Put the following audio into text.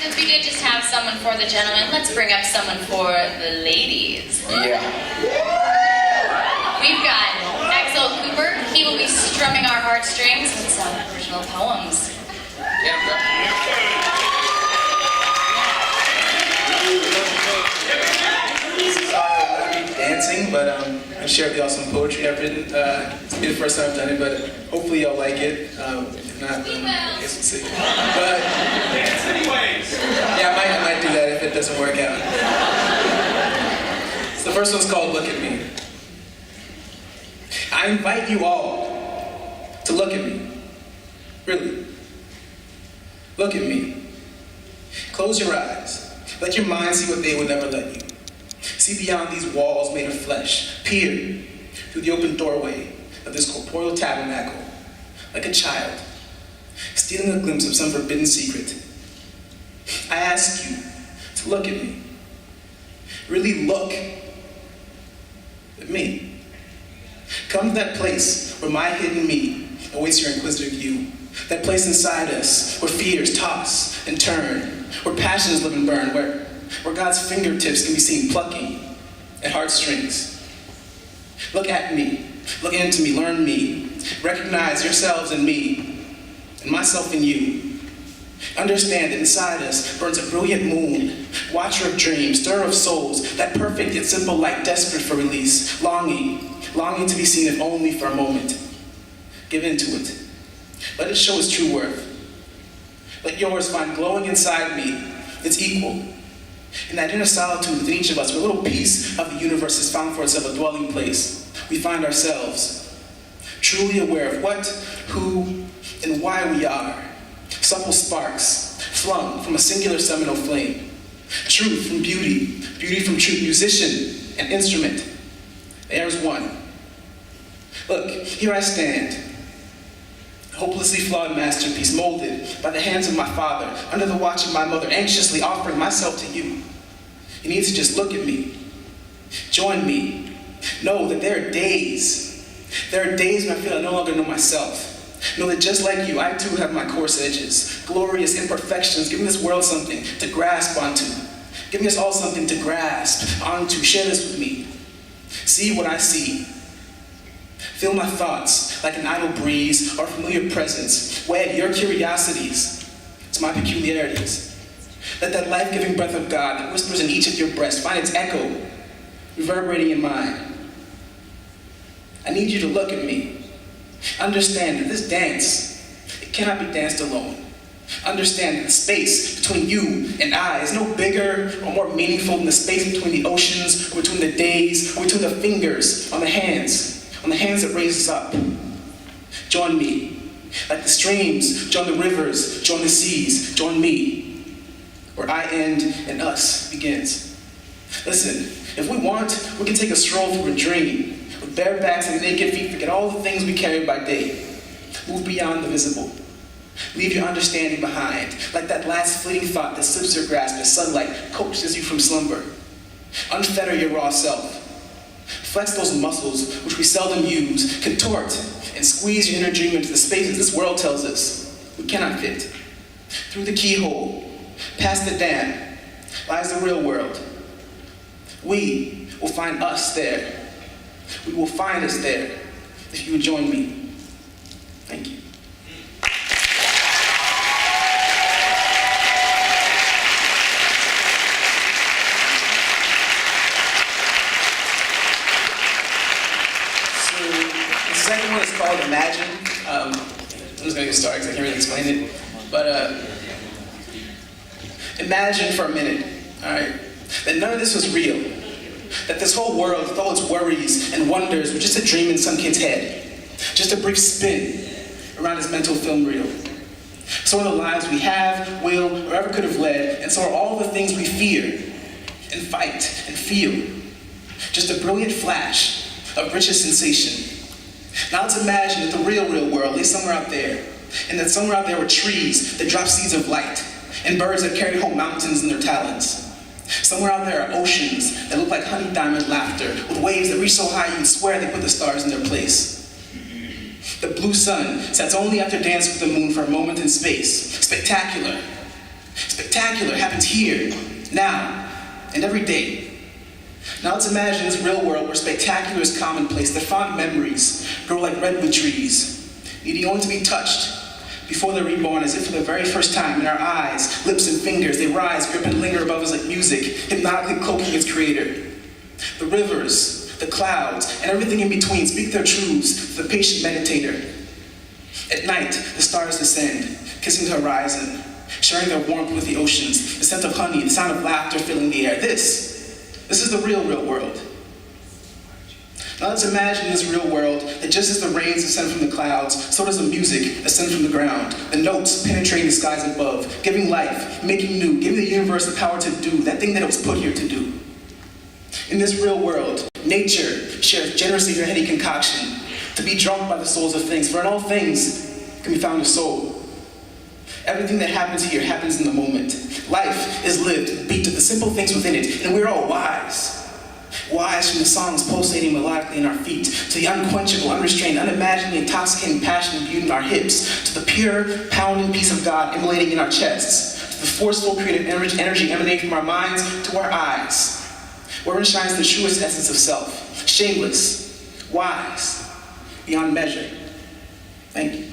Since we did just have someone for the gentlemen, let's bring up someone for the ladies. Yeah. We've got Axel Cooper. He will be strumming our heartstrings with some original poems. Yeah, bro. This is dancing, but I share with y'all some poetry I've written. It's the first time I've done it, but hopefully y'all like it. If not, I guess we'll see. But Dance anyways. yeah, I might do that if it doesn't work out. So the first one's called Look at Me. I invite you all to look at me. Really. Look at me. Close your eyes. Let your mind see what they would never let you. See beyond these walls made of flesh. Peer through the open doorway of this corporeal tabernacle, like a child, stealing a glimpse of some forbidden secret. I ask you to look at me. Really look at me. Come to that place where my hidden me awaits your inquisitive view. That place inside us where fears toss and turn, where passions live and burn, where God's fingertips can be seen plucking at heartstrings. Look at me, look into me, learn me, recognize yourselves in me, and myself in you. Understand that inside us burns a brilliant moon, watcher of dreams, stirrer of souls, that perfect yet simple light, desperate for release, longing to be seen if only for a moment. Give in to it. Let it show its true worth. Let yours find glowing inside me its equal. In that inner solitude within each of us, where a little piece of the universe has found for itself a dwelling place, we find ourselves truly aware of what, who, and why we are. Supple sparks flung from a singular seminal flame. Truth from beauty, beauty from truth, musician and instrument. There is one. Look, here I stand, a hopelessly flawed masterpiece, molded by the hands of my father, under the watch of my mother, anxiously offering myself to you. You need to just look at me. Join me. Know that there are days when I feel I no longer know myself. Know that just like you, I too have my coarse edges, glorious imperfections, giving this world something to grasp onto. Giving us all something to grasp onto. Share this with me. See what I see. Feel my thoughts like an idle breeze or familiar presence. Wed your curiosities to my peculiarities. Let that life-giving breath of God that whispers in each of your breasts find its echo reverberating in mine. I need you to look at me. Understand that this dance, it cannot be danced alone. Understand that the space between you and I is no bigger or more meaningful than the space between the oceans, or between the days, or between the fingers on the hands that raise us up. Join me. Like the streams, join the rivers, join the seas, join me. Where I end and us begins. Listen, if we want, we can take a stroll through a dream. With bare backs and naked feet, forget all the things we carry by day. Move beyond the visible. Leave your understanding behind, like that last fleeting thought that slips your grasp as sunlight coaxes you from slumber. Unfetter your raw self. Flex those muscles which we seldom use. Contort and squeeze your inner dream into the spaces this world tells us we cannot fit. Through the keyhole, past the dam, lies the real world. We will find us there. We will find us there if you would join me. Thank you. The second one is called Imagine. I'm just going to get started because I can't really explain it. But imagine for a minute, all right, that none of this was real. That this whole world, with all its worries and wonders, was just a dream in some kid's head. Just a brief spin around his mental film reel. So are the lives we have, will, or ever could have led, and so are all the things we fear and fight and feel. Just a brilliant flash of richest sensation. Now let's imagine that the real world lays somewhere out there, and that somewhere out there were trees that drop seeds of light, and birds that carry home mountains in their talons. Somewhere out there are oceans that look like honey diamond laughter, with waves that reach so high you'd swear they put the stars in their place. The blue sun sets only after dancing with the moon for a moment in space. Spectacular, Spectacular happens here, now, and every day. Now let's imagine this real world where spectacular is commonplace, that fond memories grow like redwood trees, needing only to be touched before they're reborn, as if for the very first time. In our eyes, lips and fingers, they rise, grip and linger above us like music, hypnotically cloaking its creator. The rivers, the clouds, and everything in between speak their truths to the patient meditator. At night, the stars descend, kissing the horizon, sharing their warmth with the oceans, the scent of honey, the sound of laughter filling the air. This is the real world. Now let's imagine this real world that just as the rains descend from the clouds, so does the music ascend from the ground, the notes penetrating the skies above, giving life, making new, giving the universe the power to do that thing that it was put here to do. In this real world, nature shares generously her heady concoction to be drunk by the souls of things, for in all things can be found a soul. Everything that happens here happens in the moment. Life is lived, beat to the simple things within it, and we're all wise. Wise from the songs pulsating melodically in our feet, to the unquenchable, unrestrained, unimaginably intoxicating passion imbued in our hips, to the pure, pounding peace of God emanating in our chests, to the forceful, creative energy emanating from our minds to our eyes, wherein shines the truest essence of self, shameless, wise, beyond measure. Thank you.